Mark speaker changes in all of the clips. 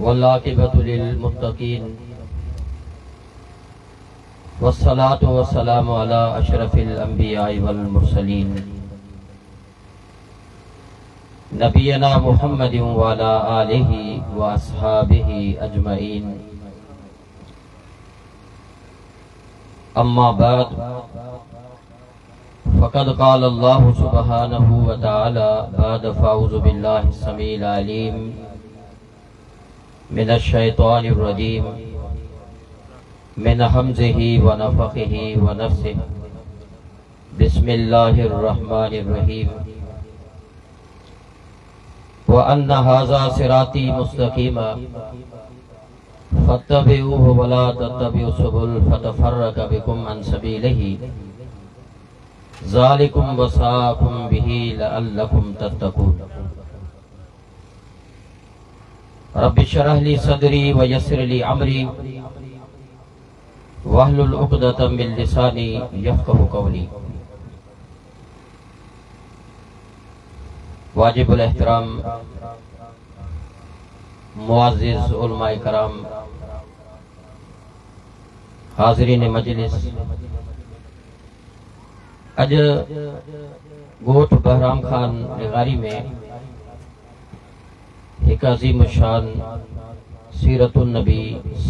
Speaker 1: वल्लाकिबतु लिल्मुत्तकीन वस्सलातु वस्सलामु अला अशरफिल अंबिया'i वल मुरसलीन नबियना मुहम्मदिन व अला आलिहि व अस्हाबिहि अजमईन। अम्मा बाद फ़क़द क़ाल अल्लाहु सुब्हानहु व तआला बाद फ़अऊज़ु बिल्लाहि समीइल अलीम मिनश शैतानिर रजीम मिन हम्ज़िही व नफ़ख़िही व नफ़्सिही बिस्मिल्लाहिर रहमानिर रहीम। व अन्न हाज़ा सिराती मुस्तक़ीमा फत्तबिऊहु व ला तत्तबिउस सुबुल फतफ़र्रक़ बिकुम अन सबीलिही ज़ालिकुम वसाकुम बिही लअल्लकुम तत्तक़ून। रब्बि इश्रह ली सदरी व यस्सिर ली अमरी वहलुल उक़दतम मिन लिसानी यफ़क़हू क़ौली। वाजिबुल एहतराम मुअज़्ज़िज़ उलमाए कराम, हाज़रीन मजलिस, अज गोठ बहराम खान निगारी में एक अजीम शान सीरतुन नबी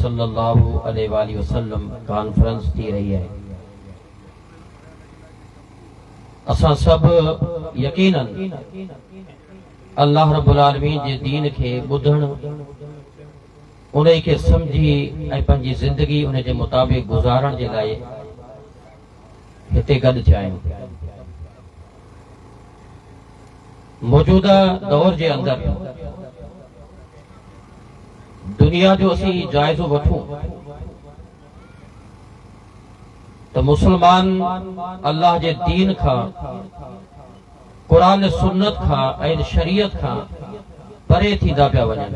Speaker 1: सल्लल्लाहु अलैहि वसल्लम कॉन्फ्रेंस थी रही है। असां सब यकीनन अल्लाह रब्बुल आलमीन जे दीन के बुधण उन्हें के समझी ऐं पंहिंजी जिंदगी उन्हें जे मुताबिक गुजारण जे लाइ हिते गॾु थिया आहियूं। मौजूदा दौर जे अंदर दुनिया जो असी जायज़ो वठूं तो मुसलमान अल्लाह जे दीन खां, कुरान सुन्नत खां ऐं शरीयत खां परे थींदा पिया वञनि।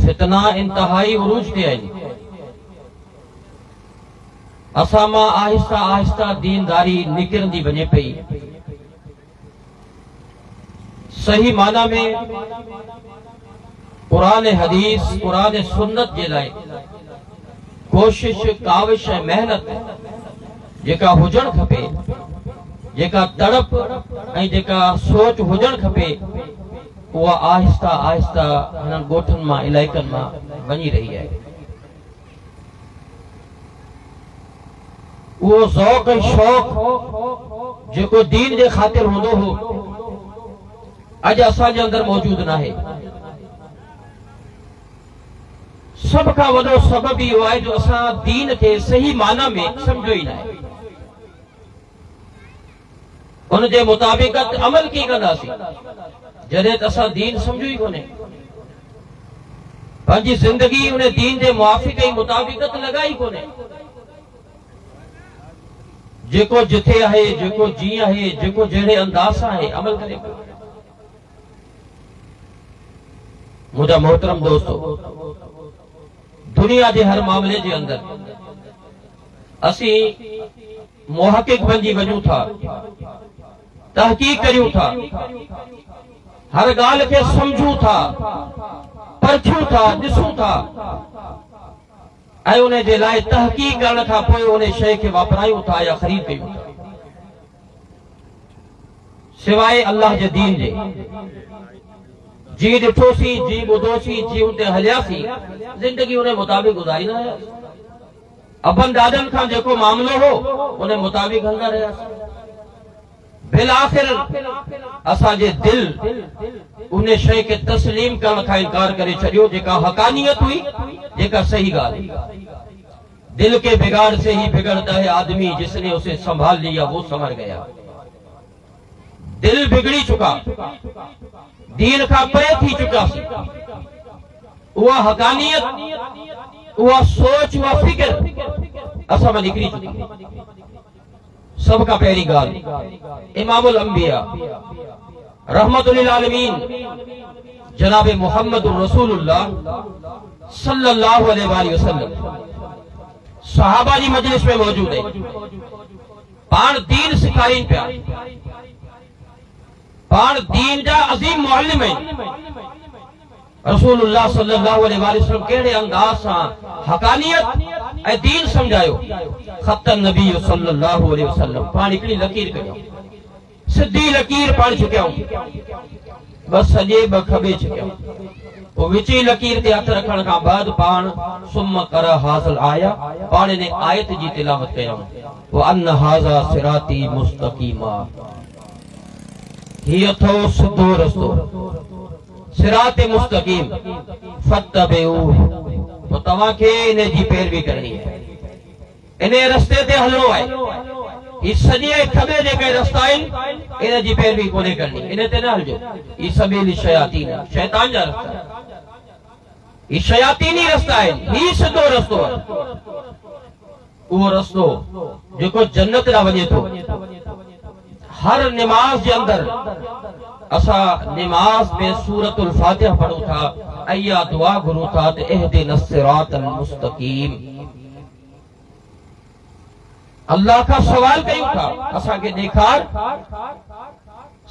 Speaker 1: फितना इंतहाई उरूज ते आहिनि। असां मां आहिस्ता आहिस्ता दीनदारी निकिरंदी वञे पई। सही माना में कुरान हदीस, कुरान सुन्नत जे लाइ कोशिश, काविश ऐं मेहनत जेका हुजण खपे, जेका तड़प ऐं जेका सोच हुजण खपे, उहा आहिस्ता आहिस्ता हिननि ॻोठनि मां, इलाइक़नि मां वञी रही आहे। उहो ज़ौक़ ऐं शौक़ जेको दीन जे ख़ातिर हूंदो हो, अॼु असांजे अंदर मौजूद नाहे। सब खां वॾो सबब इहो आहे जो असां दीन खे सही माना में सम्झो ई न आहे। उन जे मुताबिक अमल कीअं कंदासीं जॾहिं त असां दीन सम्झो ई कोन्हे। पंहिंजी ज़िंदगी उन दीन जे मुआफ़िक़ ऐं मुताबिक़त लॻाई कोन्हे। जेको जिथे आहे, जेको जीअं आहे, जेको जहिड़े अंदाज़ सां आहे, अमल करे। मुंहिंजा मोहतरम दोस्तो, दुनिया के हर मामले के अंदर असी मुहक़िक़ बनी वजूं था, तहकीक करूं था, हर गाल के समझूं था, परखूं था, दिसूं था, उन जे लाइ तहकीक करण खां पोइ उन शइ खे वापरायूं था या ख़रीद कयूं था। सिवाय अल्लाह जे दीन जे जी ॾिठोसीं, जी ॿुधोसीं, जी उते हलियासीं, जिंदगी उन मुताबिक गुज़ारी न रहियासीं। अबन दादन खां जेको मामलो हो उन मुताबिक हलंदा रहियासीं। बिल आख़िर असांजे दिल उन शइ खे तस्लीम करण खां इनकार करे छॾियो जेका हक़ानियत हुई, जेका सही ॻाल्हि। दिल के बिगाड़ से ही बिगड़ता है आदमी, जिसने उसे संभाल लिया वो संवर गया। दिल बिगड़ी चुका, दीन का परे थी चुका सी। उहा हक़ानियत, उहा सोच, उहा फिक्र असां मां निकिरी चुकी। सब का पहिरीं ॻाल्हि इमामुल अंबिया रहमतुल लिल आलमीन जनाब मुहम्मद रसूलुल्लाह सल्लल्लाहु अलैहि वसल्लम सहाबा जी मजलिस में मौजूद है। पाण दीन सिखारीन पिया। पाण दीन जा अजीम मुअल्लिम आहिनि। रसूलुल्लाह सल्लल्लाहु अलैहि वसल्लम कहिड़े अंदाज़ सां हक़ानियत ऐं दीन समझायो। ख़त्तन नबी सल्लल्लाहु अलैहि वसल्लम पाण हिकिड़ी लकीर कयूं, सिधी लकीर पाण चुकियाऊं, बस सॼे ॿ खॿे चुकियाऊं। पोइ विची लकीर ते हथ रखण खां बाद पाण सुम्म कर हासिल आया, पाण इन आयत जी तिलावत कयूं, व अन हाज़ा सिराती मुस्तक़ीमा, हीअ अथव सिधो रस्तो, सिराते मुस्तक़ीम फत्तबिऊ, तो तव्हांखे इन जी पैरवी करणी आहे, इन रस्ते ते हलणो आहे। ई सॼे खॿे जेके रस्ता आहिनि इन जी पैरवी कोन्हे करणी, इन ते न हलिजो। ई सबील शयातीन, शैतान जा रस्ता आहिनि, ई शयातीनी रस्ता आहिनि, ही सिधो रस्तो आहे, उहो रस्तो जेको जन्नत ॾांहुं वञे थो। हर निमाज़ जे अंदर असां निमाज़ में सूरतुल फातिहा पढ़ूं था ऐं इहा दुआ घुरूं था त इहदिना सिरातल मुस्तक़ीम, अल्लाह का सवाल कयूं था असांखे ॾेखार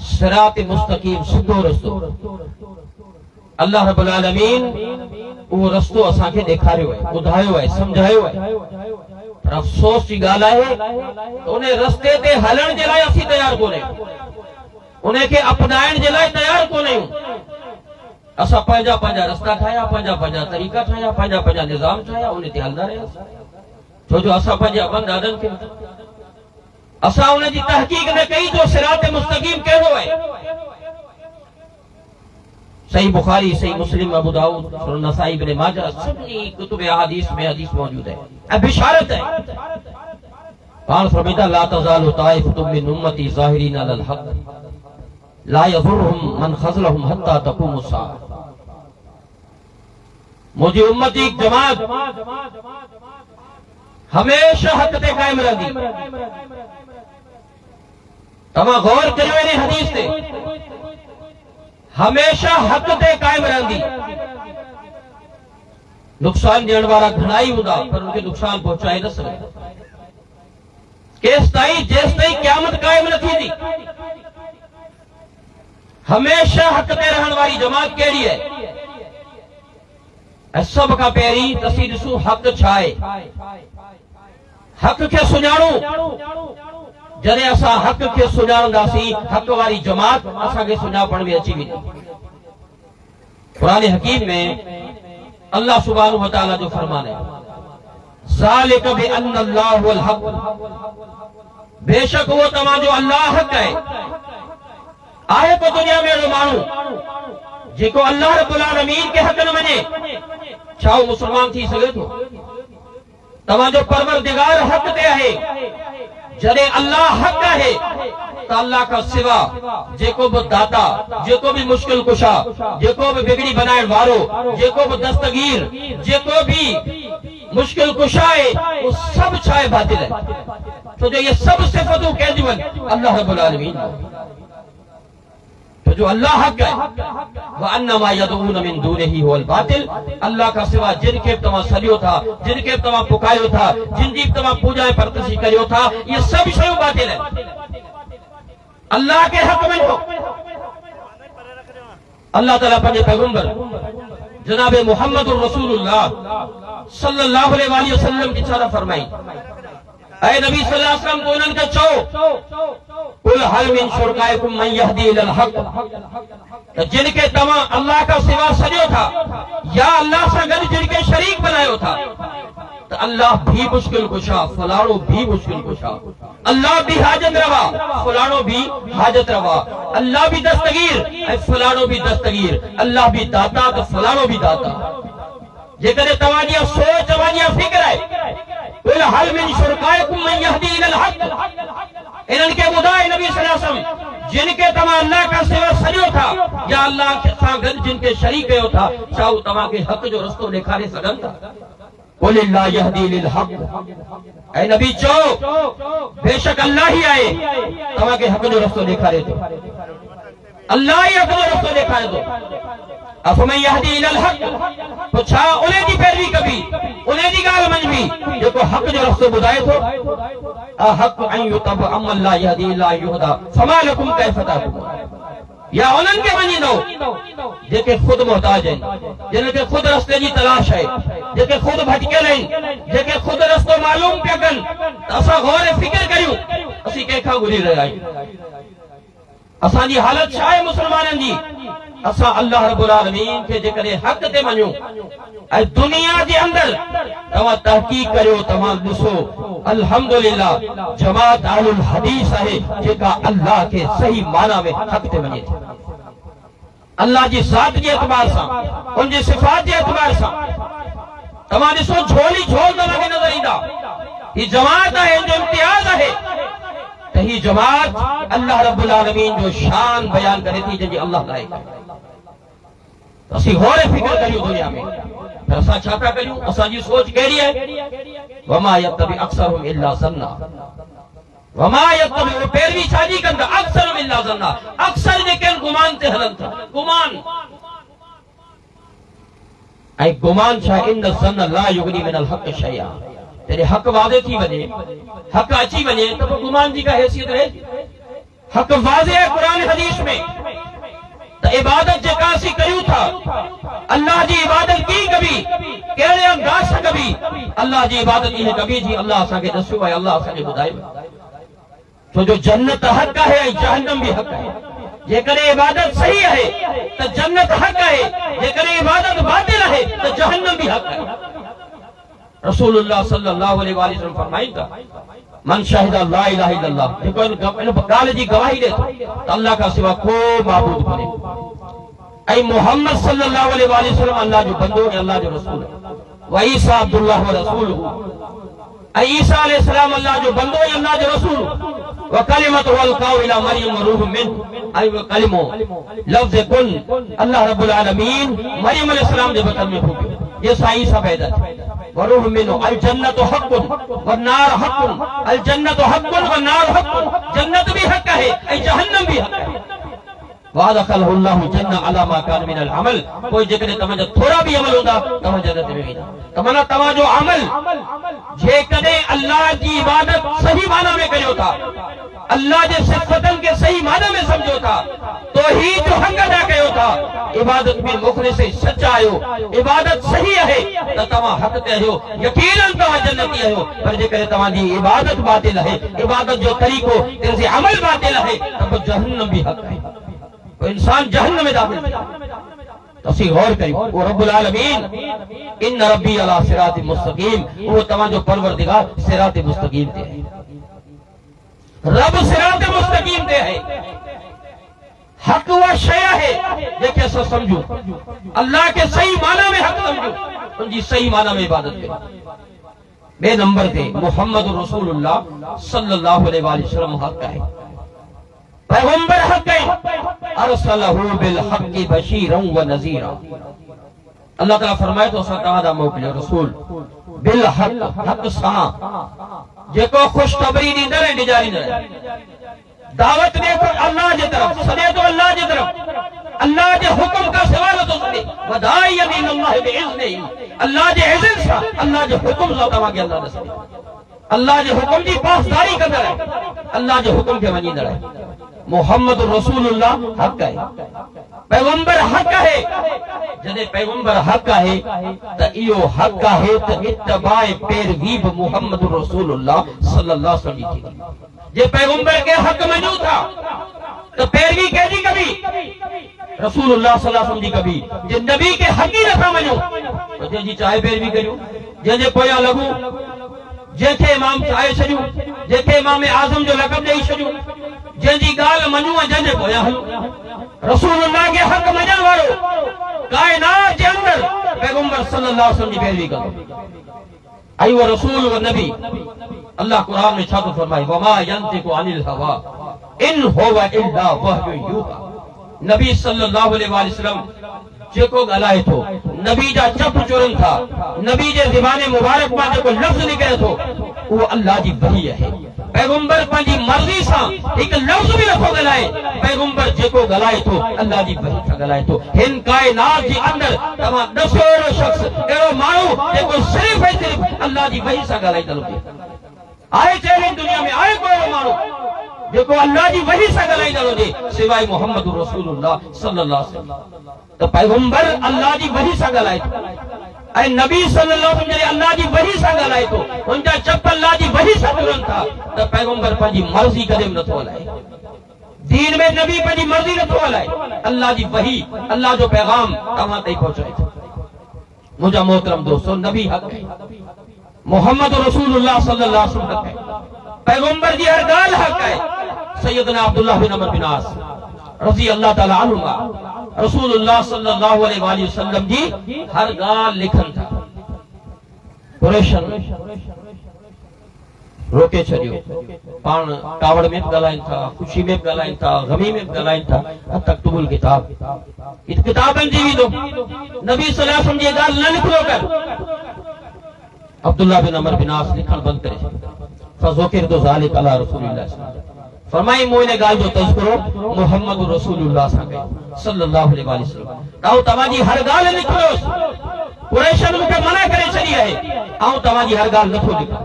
Speaker 1: सिराते मुस्तक़ीम, सिधो रस्तो। अल्लाह रब्बुल आलमीन उहो रस्तो असांखे ॾेखारियो आहे, ॿुधायो आहे, सम्झायो आहे। पर अफ़सोस जी ॻाल्हि आहे त उन रस्ते ते हलण जे लाइ असीं तयार कोन्हे, उनखे अपनाइण जे लाइ तयार कोन्हे। असां पंहिंजा पंहिंजा रस्ता ठाहिया, पंहिंजा पंहिंजा तरीक़ा ठाहिया, पंहिंजा पंहिंजा निज़ाम ठाहिया, उन ते हलंदा रहियासीं। छो जो असां पंहिंजे अबनि ॾाॾनि खे असां उन जी तहक़ीक़ न कई जो सिराते मुस्तक़ीम कहिड़ो आहे। सही बुखारी, सही मुस्लिम, अबू दाऊद, सुनन नसाई, इब्न माजा, सभी कुतुब अहादीस में हदीस मौजूद है, ऐं बिशारत है। पाण फरमाईंदा ला तज़ालु ताइफ़तुम मिन उम्मती ज़ाहिरीन अलल हक़ ला यज़ुरहुम मन ख़ज़लहुम हत्ता तक़ूमु स्साअ। मुंहिंजी उम्मती जमात हमेशा हक़ ते कायम रहंदी। तव्हां गौर करियो इन हदीस ते, हमेशा हक़ ते कायम रहंदी। नुक़सान ॾियण वारा घणा ई हूंदा पर उनखे नुक़सान पहुचाए न सघंदा। केसि ताईं जेसि ताईं क़यामत कायम न थींदी। हमेशा हक़ ते रहण वारी जमात कहिड़ी आहे? ऐं सभ खां पहिरीं असीं ॾिसूं हक़ छा आहे। हक़ खे सुञाणूं। जॾहिं असां हक़ खे सुञाणंदासीं हक़ वारी जमात असांखे सुञापण में अची वेंदी। क़ुरान हकीम में अल्लाह सुब्हानहु व तआला जो फरमान है, ज़ालिक बिअन्नल्लाह हुवल हक़, बेशक वो तव्हांजो अल्लाह हक़ आहे। आहे को दुनिया में अहिड़ो माण्हू जेको अल्लाह रब्बुल आलमीन के हक़ न मञे? छा उहो मुस्लमान थी सघे थो? तव्हांजो परवरदिगार हक़ ते आहे। जॾहिं अल्लाह हक़ आहे त अल्लाह खां सिवा जेको बि दाता, जेको बि मुश्किल कुशा, जेको बि बिगड़ी बनाइण वारो, जेको बि दस्तगीर, जेको बि मुश्किल कुशा आहे, उहो सभु छा आहे? बातिल आहे। छो जो इहे सभु सिफ़तूं कंहिंजियूं आहिनि? अल्लाह रब्बुल आलमीन। तो जो अल्लाह हक़ है, व अन्नमा यदऊन मिन दूनिही हुवल बातिल, अल्लाह का सिवा जिनके तव्हां सॼो था, जिनके तव्हां पुकारियो था, जिन जी तव्हां पूजा ऐं परतसी करियो था, ये सभु शयूं बातिल आहिनि। अल्लाह के हक़ में हो। अल्लाह ताला पंहिंजे पैगंबर जनाब मुहम्मदुर रसूलुल्लाह सल्लल्लाहु अलैहि वसल्लम की छा फरमाई, ऐ नबी सल्लल्लाहु अलैहि वसल्लम को उन्हनि खे चओ, कुल हल मिन शुरकाइकुम मन यहदी इलल हक़, त जिनके तव्हां अल्लाह का सिवा सॼो था या अल्लाह सां गॾु जिनके शरीक बनायो था, त अल्लाह भी मुश्किल कुशा, फलाणो भी मुश्किल कुशा, अल्लाह भी हाजत रवा, फलाणो भी हाजत रवा, अल्लाह भी दस्तगीर ऐं फलाणो भी दस्तगीर, अल्लाह भी दाता त फलाणो भी दाता। जेकॾहिं तव्हांजी सोच, तव्हांजी फिक्र आहे, कुल हल मिन शुरकाइकुम मन यहदी इलल हक़, इन्हनि खे ॿुधाए नबी सल्लल्लाहु अलैहि वसल्लम, जिनके तव्हां अल्लाह का सिवा सॼो था या अल्लाह सां गॾु जिनके शरीक कयो था, छा उहे तव्हांखे हक़ जो रस्तो ॾेखारे सघनि था? कुलिल्लाह यहदी लिल हक़, ऐं नबी चओ बेशक अल्लाह ही आहे तव्हांखे हक़ जो रस्तो ॾेखारे थो। अल्लाह ही हक़ जो रस्तो ॾेखारे थो। अफमन यहदी इलल हक़, तो छा उन जी पैरवी कबी, उन जी ॻाल्हि मञबी जेको हक़ जो रस्तो ॿुधाए थो? अहक़ अन युतब अमन ला यहदी इला युहदा फमा लकुम कैफ़ तहकुमून। या उन्हनि खे मञींदो जेके ख़ुदि मोहताज आहिनि, जिनखे ख़ुदि रस्ते जी तलाश आहे, जेके ख़ुदि भटकियल आहिनि, जेके ख़ुदि रस्तो मालूम पिया कनि। त असां गौर फिक्र करियूं असीं कंहिंखां घुरी रहिया आहियूं। असांजी हालत छा आहे मुस्लमाननि जी? असां अल्लाह रब्बुल आलमीन खे जेकॾहिं हक़ ते मञूं ऐं दुनिया जे अंदरि तव्हां तहक़ीक़ करियो, तव्हां ॾिसो अल्हम्दुलिल्लाह जमात अहलुल हदीस आहे जेका अल्लाह खे सही माना में हक़ ते मञे थी। अल्लाह जी ज़ात जे एतबार सां, उनजी सिफ़ात जे एतबार सां तव्हां ॾिसो झोली झोल तव्हांखे नज़र ईंदा। ही जमात आहे, जो इम्तियाज़ आहे त ही जमात अल्लाह रब्बुल आलमीन जो शान बयान करे थी जंहिंजी अल्लाह ताला आहे। असीं गौर फिक्र करियूं दुनिया में, पर असां छा था करियूं? असांजी सोच कहिड़ी आहे? वमा यत्तबि अक्सरुहुम इल्ला ज़न्ना, वमा यत्तबि पैरवी छाजी कंदा? अक्सरुहुम इल्ला ज़न्ना, अक्सर जेके गुमान ते हलन था। गुमान ऐं गुमान छा? इन्न ज़न्न ला युगनी मिनल हक़ शैआ। तेरे हक़ वाज़े थी वञे, हक़ अची वञे त पोइ गुमान जी का हैसियत रहे? हक़ वाज़े है कुरान हदीस में। त इबादत जेका असीं कयूं था, अल्लाह जी इबादत की कभी कहिड़े अंदाज़ सां कभी अल्लाह जी इबादत ईअं कभी जी अल्लाह असांखे दसियो आहे, अल्लाह असांखे ॿुधायो। छो जो जन्नत हक़ आहे ऐं जहन्नम बि हक़ आहे। जेकॾहिं इबादत सही आहे त जन्नत हक़ आहे, जेकॾहिं इबादत बातिल आहे त जहन्नम बि हक़ आहे। रसूलुल्लाह सल्लल्लाहु अलैहि वसल्लम फरमाइनि था, मन शहिदा ला इलाहा इल्लल्लाह, जेको इन ॻाल्हि जी गवाही ॾे त अल्लाह खां सिवा को माबूद कोन्हे ऐं मोहम्मद सल्लल्लाहु अलैहि वसल्लम अल्लाह जो बंदो ऐं अल्लाह जो रसूल आहे। व ईसा अब्दुल्लाह व रसूलुहु, ऐं ईसा अलैहि सलाम अल्लाह जो बंदो ऐं अल्लाह जो रसूल। व कलिमतु अलकाउ इला मरियम व रूह मिन, ऐं वो कलिमो लफ्ज़ कुन अल्लाह रब्बुल आलमीन मरियम अलैहि सलाम जे बतन में फूकियो, ये सा ईसा पैदा थिया। वरूह मिनो अल जन्नतु हक़्क़ुन व नार हक़्क़ुन, अल जन्नतु हक़्क़ुन व नार हक़्क़ुन, जन्नत भी हक़ है ऐं जहन्नम भी हक़ है। वादखलहु अल्लाहु जन्नह अला मा कान मिनल अमल, कोई जेकॾहिं तव्हांजा थोरा भी अमल हूंदा तव्हां जन्नत में वेंदा। त माना तव्हांजो अमल जेकॾहिं अल्लाह जी इबादत सही माना में करियो था, अल्लाह जे सिफ़तनि खे सही माना में समझो था, तौहीद जो हक़ अदा कयो था, इबादत में मुख़लिस ऐं सचा आहियो, इबादत सही आहे त तव्हां हक़ ते आहियो, यकीनन तव्हां जन्नती आहियो। पर जेकॾहिं तव्हांजी इबादत बातिल आहे, इबादत जो तरीक़ो तेरे अमल बातिल आहे त पोइ जहन्नम भी हक़ आहे, इंसान जहन्नम में दाखिल है। तो असीं गौर करियूं, वो रब्बुल आलमीन इन रब्बी अला सिरातिन मुस्तकीम, वो तव्हांजो परवरदिगार सिरात मुस्तकीम ते आहे। रब सिरात मुस्तकीम ते आहे। हक़ उहा शइ आहे जेके असां समझूं, अल्लाह के सही माना में हक़ समझूं, उनजी सही माना में इबादत कयूं। बे नंबर ते मुहम्मद रसूलुल्लाह सल्लल्लाहु अलैहि वसल्लम हक़ आहे, पैगंबर हक़ है। अरसलहु बिल हक़्क़ि बशीरन व नज़ीरा, अल्लाह ताला फरमाए तो असां तव्हां ॾांहुं मोकिलियो रसूल बिल हक़, हक़ सां, जेको ख़ुशख़बरी ॾींदड़ ऐं ॾिजारींदड़, दावत ॾे तो अल्लाह जे तरफ़, सॾे तो अल्लाह जे तरफ़, अल्लाह जे हुक्म का सवाल तो सॾे, वदाइयन इलल्लाह बिइज़्निही, अल्लाह जे इज़्न सां, अल्लाह जे हुक्म सां तव्हांखे अल्लाह ॾसे, अल्लाह जे हुक्म जी पासदारी कंदड़ आहे, अल्लाह जे हुक्म खे मञींदड़ आहे। मोहम्मद रसूलुल्लाह हक़ है, पैगंबर हक़ है। जॾहिं पैगंबर हक़ है त इहो हक़ है त इत्तबाए पैरवी बि मोहम्मद रसूलुल्लाह सल्लल्लाहु अलैहि वसल्लम जी। जे पैगंबर के हक़ मञूं था त पैरवी कंहिंजी कबी? रसूलुल्लाह सल्लल्लाहु अलैहि वसल्लम जी कबी। जे नबी के हक़ ई नथा मञूं त जंहिंजी चाहे पैरवी करियूं, जंहिंजे पोयां लॻूं, जंहिंखे इमाम ठाहे छॾियूं, जंहिंखे इमाम आज़म जो लक़ब ॾेई छॾियूं, जंहिंजी ॻाल्हि मञूं ऐं जंहिंजे पोयां हलूं। रसूलुल्लाह के हक़ मञण वारो काइनात जे अंदरि पैगंबर सल्लल्लाहु अलैहि वसल्लम जी पैरवी कंदो। ऐं उहो रसूल व नबी, अल्लाह कुरान में छा थो फरमाए, वमा यंतिकु अनिल हवा इन हुवा इल्ला वहयु यूहा। नबी सल्लल्लाहु अलैहि वसल्लम जेको ॻाल्हाए थो, नबी जा चप चुरनि था, नबी जे ज़बान मुबारक मां जेको लफ़्ज़ निकिरे थो उहो अल्लाह जी वही आहे। पैगंबर पंहिंजी मर्ज़ी सां हिकु लफ़्ज़ बि नथो ॻाल्हाए, पैगंबर जेको ॻाल्हाए थो अल्लाह जी वही सां ॻाल्हाए थो। हिन काइनात जे अंदरि तव्हां ॾिसो अहिड़ो शख़्स, अहिड़ो माण्हू जेको सिर्फ़ ऐं सिर्फ़ अल्लाह जी वही सां ॻाल्हाईंदो आहे। आहे चइनी दुनिया में आहे कोई माण्हू जेको अल्लाह जी वही सां ॻाल्हाईंदड़ हुजे सिवाय मोहम्मद रसूलुल्लाह सल्लल्लाहु अलैहि वसल्लम। त पैगंबर अल्लाह जी वही सां ॻाल्हाए थो ऐं नबी सल्लल्लाहु अलैहि वसल्लम अल्लाह जी वही सां ॻाल्हाए थो, उनजा चप अल्लाह जी वही सां जुड़नि था। त पैगंबर पंहिंजी मर्ज़ी कॾहिं नथो हलाए, दीन में नबी पंहिंजी मर्ज़ी नथो हलाए, अल्लाह जी वही अल्लाह जो पैगाम तव्हां ताईं पहुचाए थो। मुंहिंजा मोहतरम दोस्तों, नबी हक़ है, मोहम्मद रसूलुल्लाह सल्लल्लाहु अलैहि वसल्लम हक़ है, पैगंबर जी हर ॻाल्हि हक़ है। सैयदना अब्दुल्लाह बिन अमर बिन आस रज़ी अल्लाह ताला अन्हुमा रसूलुल्लाह सल्लल्लाहु अलैहि वसल्लम जी हर ॻाल्हि लिखनि था। कुरैशन रोके छॾियो, पाण कावड़ में बि ॻाल्हाइनि था, ख़ुशी में बि ॻाल्हाइनि था, ग़मी में बि ॻाल्हाइनि था। तक्तुबुल किताब, किताबनि जी विधो, नबी सल्लल्लाहु अलैहि वसल्लम जी ॻाल्हि न लिखियो कर। अब्दुल्लाह बिन अमर बिन आस लिखण बंदि करे छॾियो। फज़ुकिरतु ज़ालिका अला रसूलिल्लाह, फरमाई मूं इन ॻाल्हि जो तज़किरो मोहम्मद रसूलुल्लाह सां कयो सल्लल्लाहु अलैहि वसल्लम। तव्हांजी हर ॻाल्हि लिखियोसि, कुरैशन मूंखे मना करे छॾी आहे, ऐं तव्हांजी हर ॻाल्हि नथो लिखां।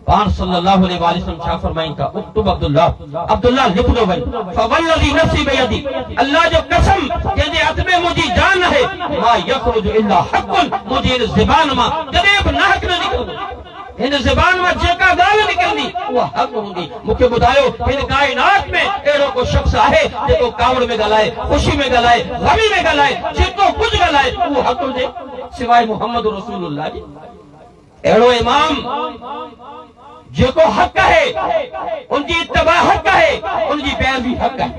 Speaker 1: पाण सल्लल्लाहु अलैहि वसल्लम छा फरमाइनि था, उक्तुब अब्दुल्लाह, अब्दुल्लाह लिख दो वञ। फवल्लज़ी नफ़्सी बियदी, अल्लाह जो कसम जंहिंजे हथ में मुंहिंजी जान आहे, मा यख़रुजु इल्ला हक़्क़ुन, मुंहिंजी इन ज़बान मां कॾहिं बि ना हक़ न निकिरंदो, हिन ज़बान मां जेका ॻाल्हि निकिरंदी उहा हक़ हूंदी। मूंखे ॿुधायो हिन काइनात में अहिड़ो को शख़्स आहे जेको कावड़ में ॻाल्हाए, ख़ुशी में ॻाल्हाए, ग़मी में ॻाल्हाए, जेको कुझु ॻाल्हाए उहो हक़ हुजे सिवाय मोहम्मद रसूलुल्लाह जी। अहिड़ो इमाम जेको हक़ है, उनकी इत्तबा हक़ है, उनकी पैरवी हक़ है,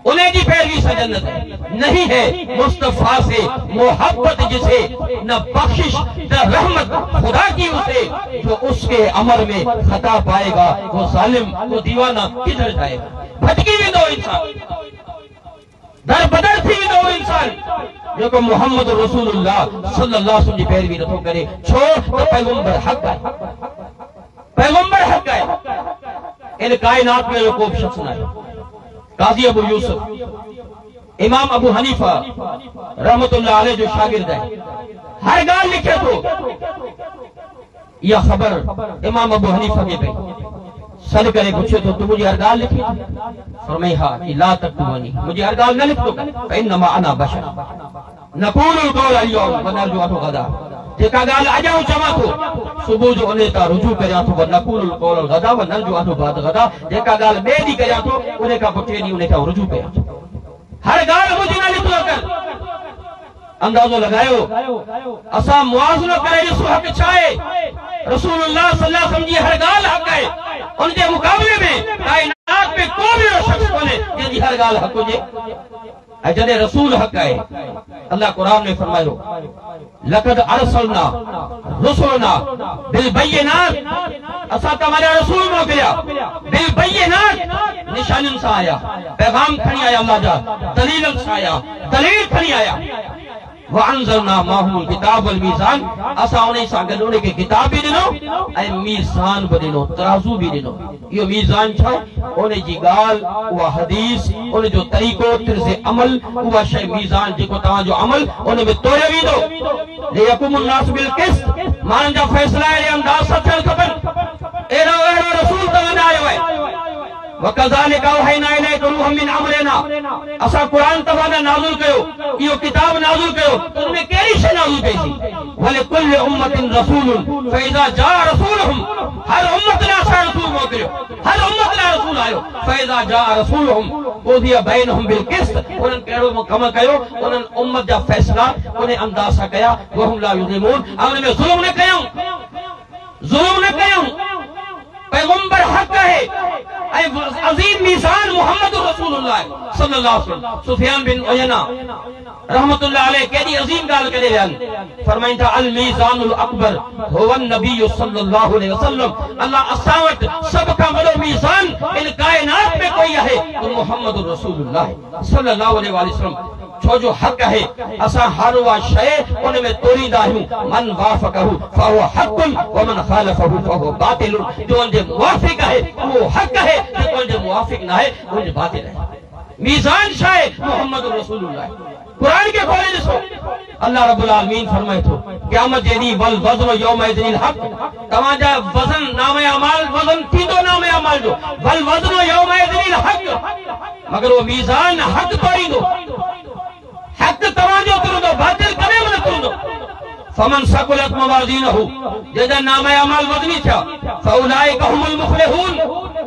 Speaker 1: उन्हें की पैरवी से जन्नत है। नहीं है मुस्तफा से मोहब्बत जिसे न बख्शिश न रहमत खुदा की उसे, जो उसके अमर में खता पाएगा वो जालिम वो दीवाना किधर जाएगा। भटकी भी दो इंसान, दर बदर थी दो इंसान जेको मोहम्मद रसूलुल्लाह सल्लल्लाहु अलैहि वसल्लम जी पैरवी नथो करे। छो त पैगंबर हक़ है, पैगंबर हक़ है। इन कायनात में जो को शख्स न है। काजी अबू यूसुफ, इमाम अबू हनीफा रहमतुल्लाह अलैह जो शागिर्द है, हर ॻाल्हि लिखे थो। यह खबर इमाम अबू हनीफा खे पई, सॾ करे पुछे थो, तू मुंहिंजी हर ॻाल्हि लिखी? फरमाई हा, कि ला तक्तुबनी, मुंहिंजी हर ॻाल्हि न लिखंदो, फइन्नमा अना बशर नक़ूलुल क़ौल अल-यौम व नरजू अन्हु गदा। जेका ॻाल्हि अॼु आऊं चवां थो सुबुह जो उन तां रुजू करियां थो, नक़ूलुल क़ौल गदा व नरजू अन्हु बाद गदा। जेका ॻाल्हि ॿिए ॾींहुं करियां थो उन खां पोइ टे ॾींहं उन खां रुजू करियां थो। हर ॻाल्हि मुंहिंजी न लिखंदो कर। अंदाज़ो लगायो, असां मुआज़नो करे ॾिसो हक़ छा आहे। रसूलुल्लाह सल्लल्लाहु अलैहि वसल्लम जी हर ॻाल्हि हक़ आहे, उनजे मुक़ाबले में काइनात में को बि अहिड़ो शख़्स कोन्हे जंहिंजी हर ॻाल्हि हक़ हुजे। ऐं जॾहिं रसूल हक़ आहे, अल्लाह क़ुरान में फरमायो, लक़द अरसलना रुसुलना बिल बय्यिनात, असां तव्हांजा रसूल मोकिलिया बिल बय्यिनात, निशानियुनि सां आया, पैगाम खणी आया, अल्लाह जा दलीलनि सां आया, दलील खणी आया। वअंज़लना माहुल किताब वल मीज़ान, असां उन सां गॾु उन खे किताब बि ॾिनो ऐं मीज़ान बि ॾिनो, तराज़ू बि ॾिनो। इहो मीज़ान छा आहे? उन जी ॻाल्हि, उहा हदीस, उन जो तरीक़ो, तिर्ज़े अमल, उहा शइ मीज़ान जेको तव्हांजो अमल उन में तोड़े वेंदो। लियकुमुन नास बिल क़िस्त, माण्हुनि जा फ़ैसिला अहिड़े अंदाज़ सां थियणु खपनि। अहिड़ो रसूल तव्हां आयो आहे। वकज़ालिका औहयना इलैका रूहम मिन अमरिना, असां क़ुरान तव्हां नाज़िल कयो, इहो किताब नाज़िल कयो, उन में कहिड़ी शइ नाज़िल कई थी? वलिकुल्लि उम्मतिन रसूलुन फइज़ा जा रसूलुहुम, हर उम्मत लाइ असां रसूल मोकिलियो, हर उम्मत लाइ रसूल आयो। फइज़ा जा रसूलुहुम क़ुदिया बैनहुम बिल क़िस्त, उन्हनि कहिड़ो कम कयो, उन्हनि उम्मत जा फ़ैसिला उन अंदाज़ सां कया। वहुम ला युज़लिमून, उन में ज़ुल्म न कयूं, ज़ुल्म न कयूं। पैगंबर हक़ है ऐं अज़ीम मीज़ान मोहम्मद रसूलुल्लाह सल्लल्लाहु अलैहि वसल्लम। सुफियान बिन उयैना रहमतुल्लाह अलैह केॾी अज़ीम ॻाल्हि करे विया आहिनि। फरमाइनि था, अल मीज़ानुल अकबर हुवा नबी सल्लल्लाहु अलैहि वसल्लम। अल्लाह असां वटि सभ खां वॾो मीज़ान इन काइनात में कोई आहे त मोहम्मद रसूलुल्लाह सल्लल्लाहु अलैहि वसल्लम। छो जो हक़ है, असां हर उहा शइ उन में तोड़ींदा आहियूं। मन वाफ़क़हु फहुव हक़्क़ुन व मन ख़ालफ़हु फहुव बातिलुन, जो उनजे मुवाफ़िक़ आहे उहो हक़ है, जेको उनजे मुवाफ़िक़ न आहे उहो बातिल आहे। मीज़ान छा आहे? मोहम्मद रसूलुल्लाह। कुरान के खोले ॾिसो अल्लाह रब्बुल आलमीन फरमाए थो क़यामत जे ॾींहुं वल वज़न यौमइज़िल हक़ तव्हांजा वज़न नामे अमाल वज़न थींदो नामे अमाल जो वल वज़न यौमइज़िल हक़ मगर वो मीज़ान हक़ तोड़ींदो हक़ तव्हांजो तुरंदो बातिल कॾहिं बि न तुरंदो फमन सकुलत मवाज़ीनहु जंहिंजा नामे अमाल वज़नी थिया फउलाइका हुमुल मुफ़्लिहून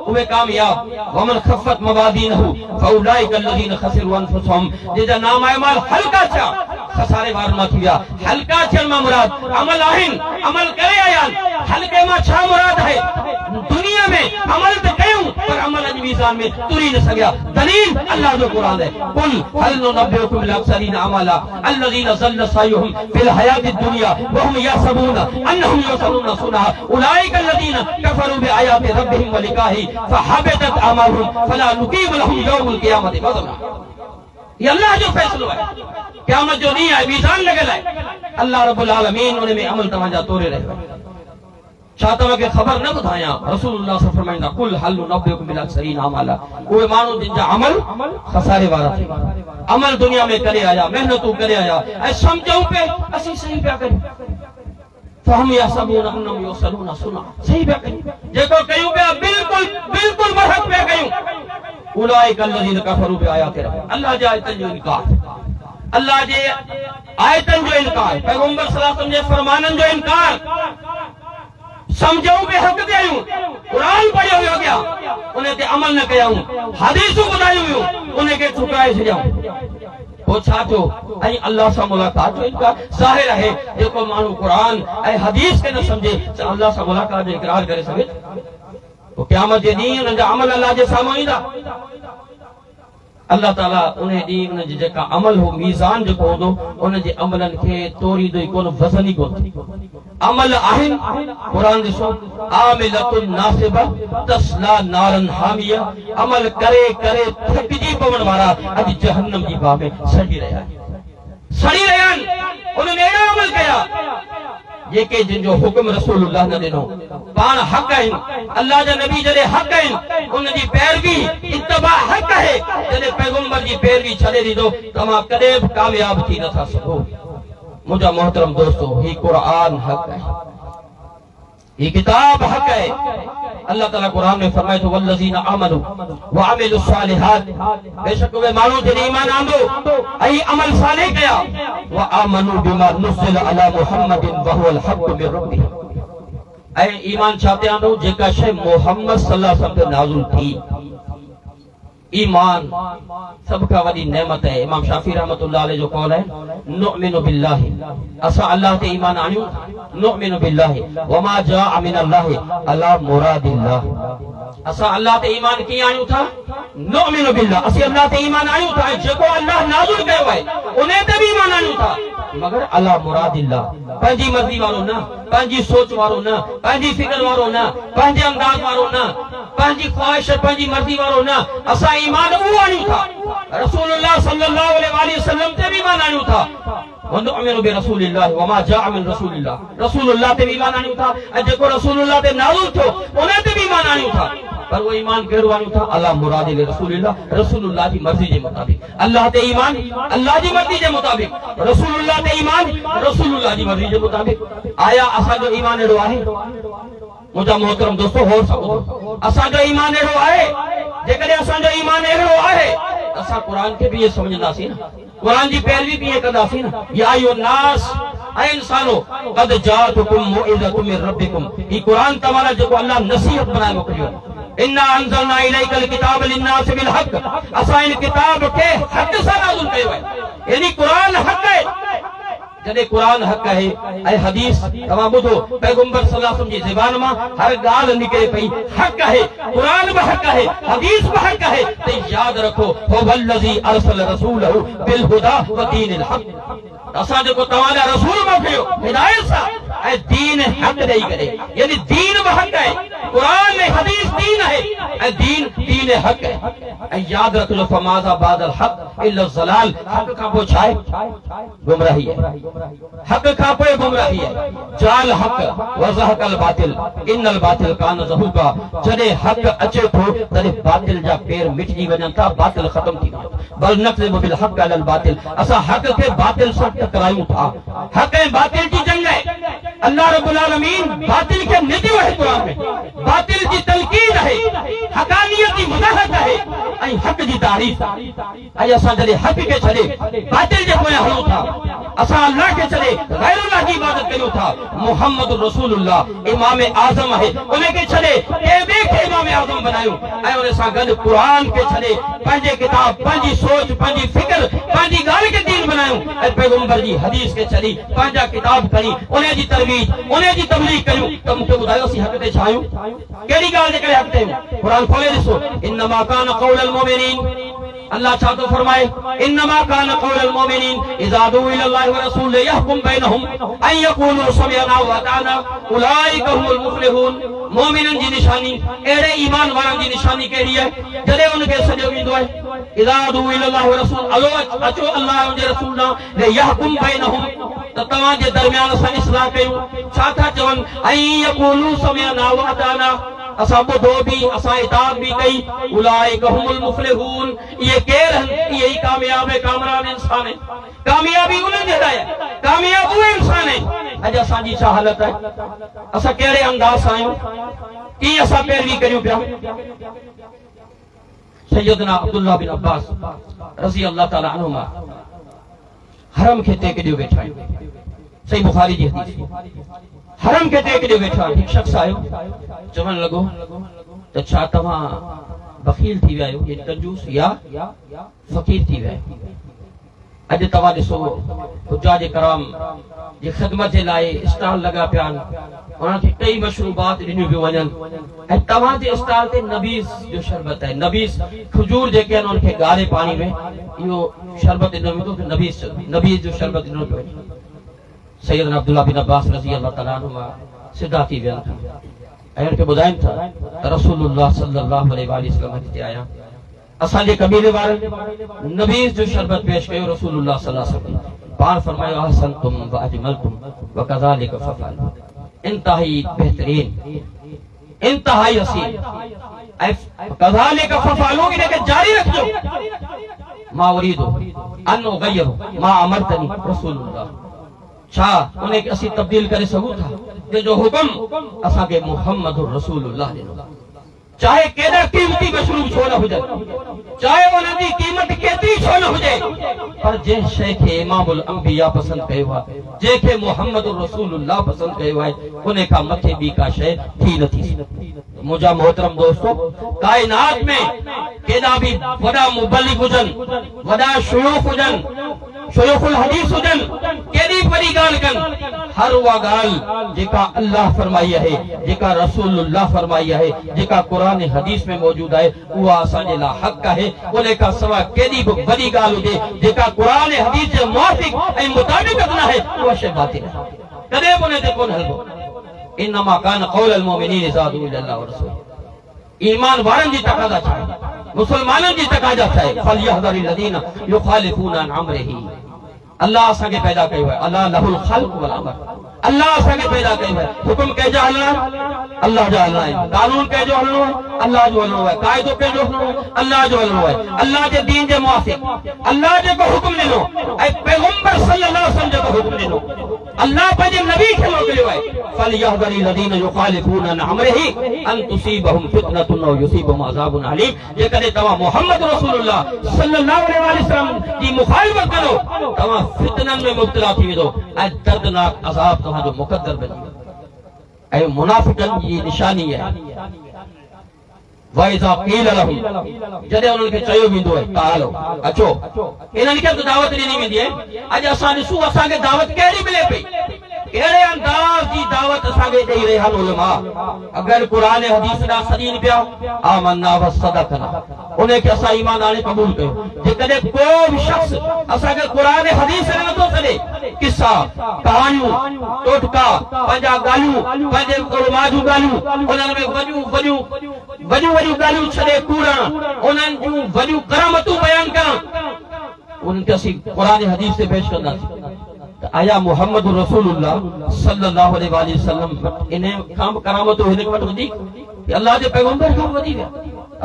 Speaker 1: उहे कामयाब वमन खफ़त मवाज़ीनहु फउलाइका अल्लज़ीना ख़सिरू अनफुसहुम जंहिंजा नामे अमाल हल्का थिया खसारे वार न थी विया हल्का थियण मां मुराद अमल आहिनि अमल करे आया हल्के मां छा मुराद है दुनिया में अमल त कयूं पर अमल जी मीज़ान में तुरी न सघिया दलील अल्लाह जो कुरान है कुल हल नुनब्बिउकुम बिल अक्सरीन अमला अल्लज़ीना ज़ल्ल सयुहुम फिल हयाति दुनिया वहुम यहसबून अन्नहुम युहसिनून सुनअ उलाइका अल्लज़ीना कफरू बिआयाति रब्बिहिम व लिकाहि फहबतत अमलुहुम फला नुकीमु लहुम यौमल क़ियामति वज़ना ये अल्लाह जो फैसलो है क़यामत जो ॾींहुं आहे मीज़ान लॻल आहे अल्लाह रब्बुल आलमीन उन में अमल तव्हांजा तोरे रहियो छा तव्हांखे ख़बर न ॿुधायां रसूलुल्लाह सल्लल्लाहु अलैहि वसल्लम फरमाईंदा कुल हल नुनब्बिउकुम बिल अक्सरीन अमला उहे माण्हू जिन जा अमल खसारे वारा थी अमल दुनिया में करे आया मेहनतूं करे आया ऐं सम्झूं पे असीं सही पिया कयूं फहम यहसबून अन्नहुम युहसिनून सुनअ सही पिया कयूं जेको कयूं पिया बिल्कुल बिल्कुल बरहक़ पिया कयूं उलाइका अल्लज़ीना कफ़रू बिआयाति रब्बिहिम अल्लाह जे आयतन जो इनकार अल्लाह जे आयतन जो इनकार पैगंबर सल्लल्लाहु अलैहि वसल्लम जे फरमाननि जो इनकार समझूं पे हक़ ते आहियूं कुरान पढ़ियो वियो अॻियां उन ते अमल न कयूं हदीसूं ॿुधायूं वियूं उन खे ठुकराए छॾियूं पोइ छा थियो ऐं अल्लाह सां मुलाक़ात जो इनकार ज़ाहिर आहे जेको माण्हू कुरान ऐं हदीस खे न सम्झे अल्लाह सां मुलाक़ात जो इक़रार करे सघे पोइ क़यामत जे ॾींहुं उन्हनि जा अमल अल्लाह जे साम्हूं ईंदा अल्लाह ताला उन ॾींहुं उन जी जेका अमल हो मीज़ान जेको हूंदो उन जे अमलनि खे तोरींदो ई कोन वज़न ई कोन अमल आहिनि क़ुरान ॾिसो आमिलतुन नासिबा तस्ला नारन हामिया अमल करे करे थकिजी पवण वारा अॼु जहन्नम जी बाहि में सड़ी रहिया आहिनि उन्हनि अहिड़ा अमल कया जेके जिन जो हुक्म रसूलुल्लाह न ॾिनो पाण हक़ आहिनि अल्लाह जा नबी जॾहिं हक़ आहिनि उन जी पैरवी इत्तबा हक़ आहे जॾहिं पैगंबर जी पैरवी छॾे ॾींदो तव्हां कॾहिं बि कामयाब थी नथा सघो मुंहिंजा मोहतरम दोस्तो ही कुरान हक़ है ये किताब हक़ है अल्लाह ताला कुरान में फरमाए तो वल्लज़ीना आमनू व अमिलुस सालिहात बेशक वे माण्हू जिन ईमान आंदो ऐं अमल सालिह कया व आमनू बिमा नुज़िल अला मुहम्मदिन व हुवल हक़्क़ु मिर रब्बिह ऐं ईमान छा ते आंदो जेका शइ मोहम्मद सल्लल्लाहु अलैहि वसल्लम ते नाज़िल थी ईमान सब का वडी नेमत है इमाम शाफी रहमतुल्लाह अलैहि जो कौल है नुमिनु बिल्लाहि असा अल्लाह ते ईमान आनियो नुमिनु बिल्लाहि वमा जाअ मिनल्लाहि अला मुरादिल्लाह असा अल्लाह ते ईमान की आनियो था नुमिनु बिल्लाह असी अल्लाह ते ईमान आनियो था जेको अल्लाह नाज़िल कयो है उन्हें ते भी ईमान आनियो था मगर अला मुरादिल्लाह पंहिंजी मर्जी वारो न पंहिंजी सोच वारो न पंहिंजी फिक्र वारो न पंहिंजे अंदाज वारो न पंहिंजी ख्वाहिश पंहिंजी मर्जी वारो न असा ईमान वो आनियो था रसूलुल्लाह सल्लल्लाहु अलैहि वसल्लम ते भी ईमान आनियो था वनुमिनु बिरसूलिल्लाह वमा जाअ मिन रसूलिल्लाह रसूलुल्लाह ते भी ईमान आनियो था ऐं जेको रसूलुल्लाह ते नाज़िल थियो उन ते भी ईमान आनियो था पर वो ईमान कहिड़ो आनियो था अला मुरादिल रसूलिल्लाह रसूलुल्लाह जी मर्ज़ी जे मुताबिक अल्लाह ते ईमान अल्लाह जी मर्ज़ी जे मुताबिक रसूलुल्लाह ते ईमान रसूलुल्लाह जी मर्ज़ी जे मुताबिक आया असांजो ईमान अहिड़ो आहे मुंहिंजा मोहतरम दोस्तो होर सभु असांजो ईमान अहिड़ो आहे जेकॾहिं असांजो ईमान अहिड़ो आहे असां कुरान खे बि इहे सम्झंदासीं न कुरान जी पैरवी भी कंदासीं न या अय्युहन नास ऐ इंसानो क़द जाअतकुम मौइज़तुम मिर रब्बिकुम ही कुरान तव्हां लाइ जेको अल्लाह नसीहत बनाए मोकिलियो इन्ना अंज़लना इलैकल किताब लिन्नास बिल हक़ असां इन किताब खे हक़ सां नाज़िल कयो आहे यानी कुरान हक़ है जॾहिं कुरान हक़ है ऐं हदीस तव्हां ॿुधो पैगंबर सल्लल्लाहु अलैहि वसल्लम जी ज़बान मां हर ॻाल्हि निकिरे पई हक़ है कुरान भी हक़ है हदीस भी हक़ है त यादि रखो हुवल्लज़ी अरसल रसूलहु बिल हुदा व दीनिल हक़ असां जेको तव्हां लाइ रसूल मोकिलियो हिदायत सां ऐं दीन हक़ ॾेई करे यानी दीन भी हक़ है कुरान में हदीस दीन है ऐं दीन हक़ है ऐं यादि रखिजो फमाज़ा बादल हक़ इल्ला ज़लाल। हक का पोइ छा आहे? गुमराही है। हक का पोइ गुमराही है। जाल हक वज़हकल बातिल इन्नल बातिल कान ज़हूका। जॾहिं हक अचे थो तॾहिं बातिल जा पेर मिटजी वञनि था, बातिल ख़त्म थी वञे। बल नक़्ज़िबु बिल हक़ अलल बातिल। असां हक खे बातिल सां टकरायूं था। हक ऐं बातिल जी जंग आहे। अल्लाह रब्बुल आलमीन बातिल खे निंदियो आहे क़ुरान में। बातिल जी तलकीद आहे, हक़ानियत जी वज़ाहत आहे ऐं हक जी तारीफ़। ऐं असां जॾहिं हक खे छॾे बातिल जे पोयां हलूं था, असां अल्लाह खे छॾे गैरुल्लाह जी इबादत कयूं था। मुहम्मद रसूलुल्लाह इमाम आज़म आहे, उन खे छॾे के ॿिए खे इमाम आज़म बनायूं ऐं उन सां गॾु क़ुरान खे छॾे पंहिंजे किताब, पंहिंजी सोच, पंहिंजी फिक्र, पंहिंजी ॻाल्हि खे दीन बनायूं ऐं पैगंबर जी हदीस खे छॾी पंहिंजा किताब खणी उन जी तरवीज, उन जी तबलीग कयूं। त मूंखे ॿुधायो असीं हक़ ते छा आहियूं? कहिड़ी ॻाल्हि जे करे हक़ ते आहियूं? क़ुरान खोले ॾिसो। इन्नमा कान क़ौलुल मुमिनीन। अल्लाह छा थो फरमाए? इन्नमा कान क़ौलुल मुमिनीन इज़ा दुऊ इलल्लाहि व रसूलिही यहकुम बैनहुम अन यक़ूलू समिअना व अताअना उलाइका हुमुल मुफ़्लिहून। मोमिननि जी निशानी, अहिड़े ईमान वारनि जी निशानी कहिड़ी आहे? जॾहिं उनखे सॼो ईंदो आहे इज़ा दुऊ इलल्लाहि व रसूल, अचो अल्लाह ऐं उनजे रसूल ॾांहुं यहकुम बैनहुम, त तव्हां जे दरमियान असां इस्लाह कयूं। छा था चवनि? अन यक़ूलू समिअना व अताअना, असां ॿुधो बि, असां इताअत बि कई। उलाइका हुमुल मुफ़्लिहून, इहे केर आहिनि? इहे ई कामयाब ऐं कामरान इंसान आहिनि। कामयाबी उन्हनि जे लाइ, कामयाब उहे इंसान आहिनि। अॼु असांजी छा हालत आहे? असां कहिड़े अंदाज़ सां आहियूं? कीअं असां पैरवी करियूं पिया? सैयदना अब्दुल्लाह बिन अब्बास रज़ी अल्लाह ताला अन्हुमा हरम खे टेकड़ियो वेठा आहिनि। सही बुखारी जी हदीस। हरम खे टेकड़ियो वेठा आहिनि। हिकु शख़्स आयो, चवण लॻो त छा तव्हां बख़ील थी विया आहियो, यानी कंजूस या फ़क़ीर थी विया आहियो? अॼु तव्हां ॾिसो हुज्जाज कराम जी ख़िदमत जे लाइ स्टॉल लॻा पिया आहिनि, उन्हनि खे कई मशरूबात ॾिनियूं पियूं वञनि ऐं तव्हां जे स्टॉल ते नबीज़ जो शरबत आहे। नबीज़ खजूर जेके आहिनि उनखे ॻाढ़े पाणी में इहो शरबत ॾिनो वेंदो, नबीज़ जो शरबत ॾिनो पियो वञे। सैयदना अब्दुल्लाह बिन अब्बास रज़ी अल्लाह ताला अन्हुमा सिधा थी विया ऐं उनखे ॿुधाइनि था त रसूलुल्लाह सल्लल्लाहु अलैहि वसल्लम हिते आया, असांजे कबीले वारनि नबीज़ जो शरबत पेश कयो। रसूलुल्लाह सल्लल्लाहु अलैहि वसल्लम पाण फरमायो अहसनतुम व अजमलतुम व कज़ालिक फअलू, इंतहाई बेहतरीन, इंतहाई हसीन ऐं कज़ालिक फअलू, इनखे जारी रखिजो। मा उरीदु अन उगय्यिरु मा अमरतनी रसूलुल्लाह, छा उन खे असीं तब्दील करे सघूं था जंहिंजो हुकुम असांखे मुहम्मदुर रसूलुल्लाह ॾिनो? चाहे केॾा क़ीमती मशरूब छो न हुजनि, चाहे उन्हनि जी क़ीमत केतिरी छो न हुजे, पर जंहिं शइ खे इमामुल अंबिया पसंदि कयो आहे, जंहिंखे मुहम्मदुर रसूलुल्लाह पसंदि कयो आहे, उन खां मथे ॿी का शइ थी नथी सघे। मुंहिंजा मोहतरम दोस्तो, काइनात में केॾा बि वॾा मुबल्लिग हुजनि, वॾा शुयूख़ हुजनि, शुयूख़ुल हदीस हुजनि, केॾी वॾी ॻाल्हि कनि, हर उहा ॻाल्हि जेका अल्लाह फरमाई आहे, जेका रसूलुल्लाह फरमाई आहे, जेका क़ुरान हदीस में मौजूद आहे, उहा असांजे लाइ हक़ आहे। उन खां सवाइ केॾी बि वॾी ॻाल्हि हुजे जेका क़ुरान हदीस जे मुवाफ़िक़ ऐं मुताबिक़ न आहे, उहा शइ बातिल आहे, कॾहिं बि उन ते कोन हलबो। इन्नमा कान क़ौलुल मुमिनीन इज़ा दुऊ इलल्लाहि व रसूलिही। ईमान वारनि जी तक़ाज़ा छा आहे? मुसलमाननि जी तक़ाज़ा छा आहे? फलयहज़रिल लज़ीना युख़ालिफ़ूना अन अम्रिही। अल्लाह असांखे पैदा कयो आहे, अल्लाह लहुल ख़ल्क़ वल अमर, अल्लाह असांखे पैदा कयो आहे। हुकुम कंहिंजा हलणा आहे? अल्लाह जा हलणा आहिनि। कानून कंहिंजो हलणो आहे? अल्लाह जो हलणो आहे। क़ाइदो कंहिंजो हलणो आहे? अल्लाह जो हलणो आहे। अल्लाह जे दीन जे मुवाफ़िक़ अल्लाह जेको हुकुम ॾिनो ऐं पैगंबर सल्लल्लाहु अलैहि वसल्लम जेको हुकुम ॾिनो, अल्लाह पंहिंजे नबी खे मोकिलियो आहे। फलयहज़रिल लज़ीना युख़ालिफ़ूना अन अम्रिही अन तुसीबहुम फितनतुन औ युसीबहुम अज़ाबुन अलीम। जेकॾहिं तव्हां मुहम्मद रसूलुल्लाह सल्लल्लाहु अलैहि वसल्लम जी मुखालिफ़त करो, तव्हां फितननि में मुब्तला थी वेंदो ऐं दर्दनाक अज़ाब तव्हांजो मुक़द्दर बनी वेंदो। ऐं मुनाफ़िक़नि जी निशानी आहे वइज़ा क़ील लहुम, जॾहिं उन्हनि खे चयो वेंदो आहे तालो अचो, इन्हनि खे बि दावत ॾिनी वेंदी आहे। अॼु असां ॾिसूं असांखे दावत कहिड़ी मिले पई, कहिड़े अंदाज़ जी दावत असांखे ॾेई रहिया आहिनि उलमा। अगरि क़ुरान हदीस ॾांहुं सॾीनि पिया, आमन्ना व सदक़ना, उनखे असां ईमान आणे क़बूल कयो। जेकॾहिं को बि शख़्स असांखे क़ुरान हदीस ॾांहुं नथो सॾे, किस्सा कहाणियूं टोटका पंहिंजा ॻाल्हियूं, पंहिंजे उलमा जूं ॻाल्हियूं, उन्हनि में वॾियूं ॻाल्हियूं छॾे कूड़ण, उन्हनि जूं वॾियूं करामतूं बयान करण, उनके सी कुरान हदीस से पेश करना तो आया मोहम्मद रसूलुल्लाह सल्लल्लाहु अलैहि वसल्लम इन्हें काम करामत हिन वटि वधी कि अल्लाह जे पैगंबर खां वधी विया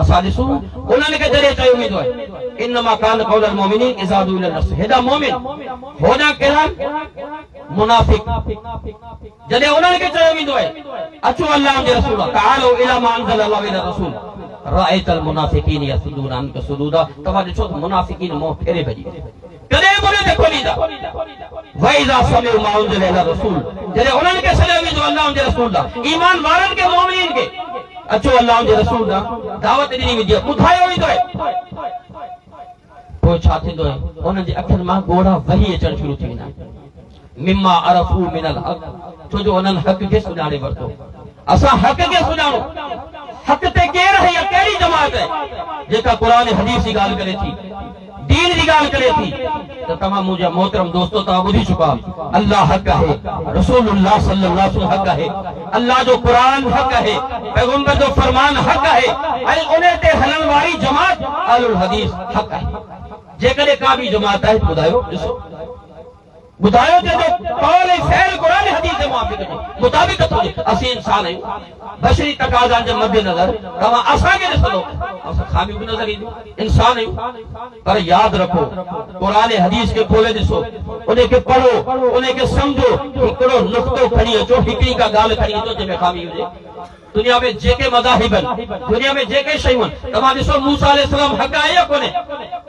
Speaker 1: असां ॾिसूं उन्हनि खे जॾहिं चयो वेंदो आहे इन्नमा कान क़ौलुल मुमिनीन इज़ा दुआ इला नफ्स हेॾा मोमिन होॾा कहिड़ा मुनाफिक जॾहिं उन्हनि खे चयो वेंदो आहे अचो अल्लाह जे रसूल तालो इला मा अंज़ल अल्लाहु इला रसूल राइतल मुनाफिकीन यसुदून अनका सुदूदा तव्हां ॾिसो मुनाफिकीन मोह फेरे भॼी कॾहिं बि उन ते खोलींदा वइज़ा समिउ मा अंज़ल इला रसूल जॾहिं उन्हनि खे सॾियो वेंदो अल्लाह जे रसूल ॾांहुं ईमान वारनि खे मोमिनीन खे अचो अल्लाह जे रसूल ॾांहुं दावत ॾिनी वेंदी आहे ॿुधायो वेंदो आहे पोइ छा थींदो आहे उन्हनि जे अखियुनि मां ॻोढ़ा वही अचणु शुरू थी वेंदा आहिनि मिम्मा अरफू मिनल हक़ छो जो उन्हनि हक़ खे सुञाणे वरितो असां हक़ खे सुञाणो हक़ ते केरु आहे या कहिड़ी जमात आहे जेका क़ुरान हदीस जी ॻाल्हि करे थी दीन जी ॻाल्हि करे थी त तव्हां मुंहिंजा मोहतरम दोस्तो तव्हां ॿुधी चुका अल्लाह हक़ आहे रसूलुल्लाह सल्लल्लाहु अलैहि वसल्लम हक़ आहे अल्लाह जो क़ुरान हक़ आहे पैगंबर जो फरमान हक़ आहे ऐं उन ते हलण वारी जमात अहलुल हदीस हक़ आहे जेकॾहिं का बि जमात आहे ॿुधायो ॾिसो ॿुधायो जो कौल ऐं फ़ैल क़ुरान हदीस जे मुताबिक़ थो हुजे असीं इंसान आहियूं बशरी तक़ाज़ा जे मद्देनज़र तव्हां असांखे ॾिसंदो असां खामियूं बि नज़र ईंदियूं इंसान आहियूं पर यादि रखो क़ुरान हदीस खे खोले ॾिसो उन खे पढ़ो उन खे सम्झो हिकिड़ो नुक़्तो खणी अचो हिकिड़ी का ॻाल्हि खणी अचो जंहिंमें खामी हुजे दुनिया में जेके मज़ाहिब आहिनि दुनिया में जेके शयूं आहिनि तव्हां ॾिसो मूसा अलैहिस्सलाम हक़ आहे या कोन्हे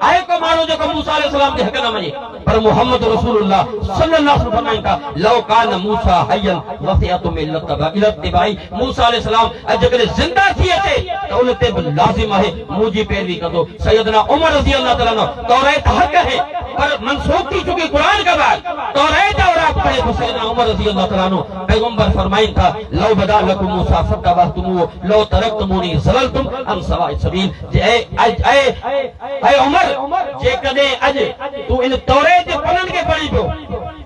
Speaker 1: आहे को माण्हू जेको मूसा अलैहिस्सलाम खे हक़ न मञे पर मोहम्मद रसूलुल्लाह सल्लल्लाहु अलैहि वसल्लम फरमाइनि था लौ कान मूसा हयन वसियतु इल्तिबाई मूसा अलैहिस्सलाम अॼुकल्ह ज़िंदा थी अचे त उन ते बि लाज़िम आहे मुंहिंजी पैरवी कंदो सैयदना उमर रज़ी अल्लाह ताला अन्हु तौरात हक़ है पर मनसूख थी चुकी कुरान के बाद तौरात और आप पढ़े तो सैयदना उमर रज़ी अल्लाह ताला अन्हु पैगंबर फरमाइनि था लौ बदा लकुम मूसा फतबहतुमू लौ तरकतुमूनी ज़ललतुम अन सवाइ सबील ऐ उमर जे कदे अज तू इन तौरात जे पन्ननि खे पढ़ी पियो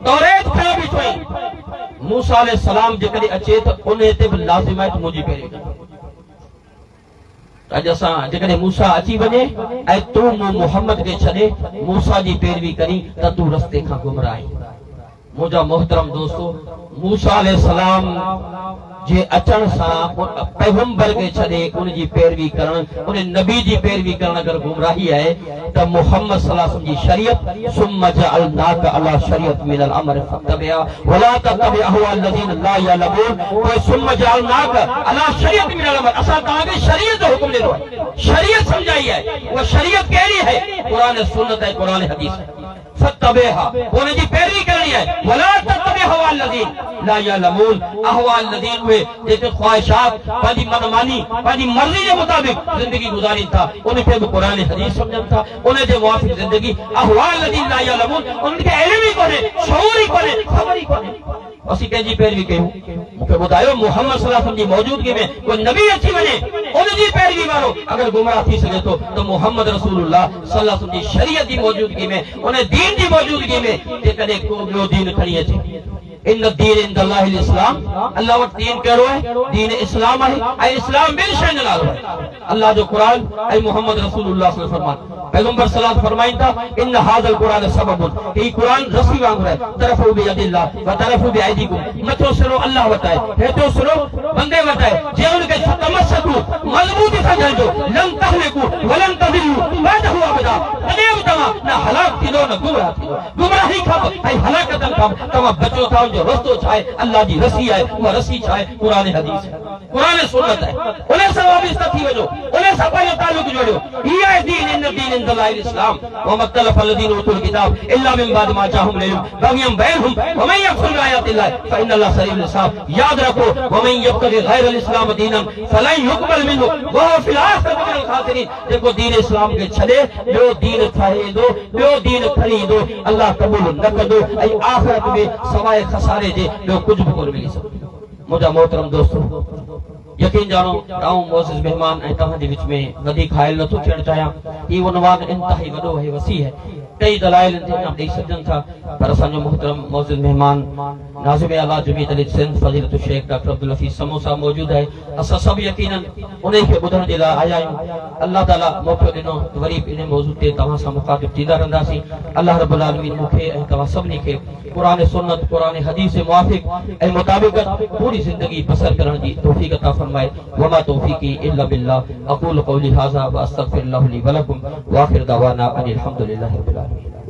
Speaker 1: तौरात खणो बि थई मूसा अलैहिस्सलाम जे कदे अचे त उन ते बि लाज़िम आहे मुंहिंजी पैरवी अॼु असां जेकॾहिं मूसा अची वञे ऐं तूं मोहम्मद खे छॾे मूसा जी पैरवी करी त तूं रस्ते खां गुमराह आहीं मुंहिंजा मोहतरम दोस्तो मूसा अलैहिस्सलाम जे अचण सां पैगंबर खे छॾे उन जी पैरवी करण उन नबी जी पैरवी करण अगर गुमराही आहे त मोहम्मद सल्लल्लाहु अलैहि वसल्लम जी शरीयत सुम्मा जअलनाक अला शरीयत मिनल अमर फतबिया वला ततबि अहवाल लज़ीन ला यअलमून व सुम्मा जअलनाक अला शरीयत मिनल अमर असां तव्हांखे शरीयत जो हुक्म ॾिनो आहे शरीयत समझाई आहे उहा शरीयत कहिड़ी है कुरान सुन्नत ऐं कुरान हदीस फतबिहा उन जी पैरवी करणी आहे वला ततबि अहवाल लज़ीन ला यअलमून अहवाल लज़ीन उहे जेके ख्वाहिशात पंहिंजी मनमानी पंहिंजी मर्ज़ी जे मुताबिक़ ज़िंदगी गुज़ारीनि था उन खे बि क़ुरान हदीस सम्झनि था उन जे मुवाफ़िक़ ज़िंदगी अहवाल लज़ीन ला यअलमून उन्हनि खे इल्म ई कोन्हे शऊर ई कोन्हे ख़बर ई कोन्हे असीं कंहिंजी पैरवी कयूं मूंखे ॿुधायो मोहम्मद सल्लल्लाहु अलैहि वसल्लम जी मौजूदगी में कोई नबी अची वञे उन जी पैरवी वारो अगर गुमराह थी सघे थो त मोहम्मद रसूलुल्लाह सल्लल्लाहु अलैहि वसल्लम जी शरीयत जी मौजूदगी में उन दीन जी मौजूदगी में जेकॾहिं को ॿियो दीन खणी अचे इन दीन इंदल्लाहिल इस्लाम अल्लाह वटि दीन कहिड़ो आहे दीन इस्लाम आहे ऐं इस्लाम ॿिनि शयुनि जो नालो आहे अल्लाह जो क़ुरान ऐं मोहम्मद रसूलुल्लाह सल्लल्लाहु अलैहि वसल्लम पैगंबर सल्लल्लाहु अलैहि वसल्लम फरमाइनि था इन हाज़ल क़ुरान सबबुन ही क़ुरान रस्सी वांगुरु आहे तरफ़ु बि यदिल्लाह व तरफ़ु बि अयदीकुम मथो सिरो अल्लाह वटि आहे हेठो सिरो बंदे वटि आहे जे उनखे तमस्सकू मज़बूती सां झलजो लम तहलिकू वलम तज़िलू बअदहु अबदा कॾहिं बि तव्हां न हलाक थींदो न गुमराह थींदो गुमराही खां ऐं हलाकतनि खां तव्हां बचो था जो रस्तो छा आहे अल्लाह जी रस्सी आहे उहा रस्सी छा आहे क़ुरान हदीस क़ुरान सुन्नत आहे उन सां वाबिस्ता थी वञो उन सां पंहिंजो तालुक जोड़ियो हीअ आहे दीन इन दीन इंदल्लाहिल इस्लाम व मख्तलफ़ अलज़ीन उतुल किताब इल्ला मिन बाद मा जाअहुम इल्म बग़यम बैनहुम व मन यकफुर बिआयातिल्लाह फ़ इन्नल्लाह सरीउल हिसाब याद रखो व मन यब्तग़ी गैरल इस्लाम दीनन फलन युक़बल मिन्हु व हुवा फ़िल आख़िरति मिनल ख़ासिरीन जेको दीन इस्लाम खे छॾे ॿियो दीन ठाहींदो ॿियो दीन खणी ईंदो अल्लाह क़बूल न कंदो ऐं आख़िरत में सवाइ खसारे जे ॿियो कुझु बि कोन मिली सघंदो मुंहिंजा मोहतरम दोस्तो यकीन जानो आऊं मोअज़्ज़िज़ मेहमान ऐं तव्हां जे विच में वधीक हाइल नथो थियणु चाहियां ही उनवान इंतहाई वॾो ऐं वसी है कई दलाइल इंतजाम ॾेई सघनि था पर असांजो मोहतरम मौजूद मेहमान नाज़िम आला जमीयत अल सिंध फज़ीलतुल शेख डॉक्टर अब्दुल हफीज़ समो साहब मौजूद है। असां सभु यकीनन उन खे ॿुधण जे लाइ आया आहियूं। अल्लाह ताला मौक़ो ॾिनो वरी इन मौज़ू ते तव्हां सां मुख़ातिब थींदा रहंदासीं। अल्लाह रब्बुल आलमीन मूंखे ऐं तव्हां सभिनी खे क़ुरान सुन्नत क़ुरान हदीस जे मुवाफ़िक़ ऐं मुताबिक़त पूरी ज़िंदगी बसर करण जी तौफ़ीक़ अता फ़रमाए। वमा तौफ़ीक़ी इल्ला बिल्लाह। अक़ूलु क़ौली हाज़ा व अस्तग़फ़िरुल्लाह ली व लकुम व आख़िरु दअवाना अनिल हम्दुलिल्लाहि रब्बिल आलमीन।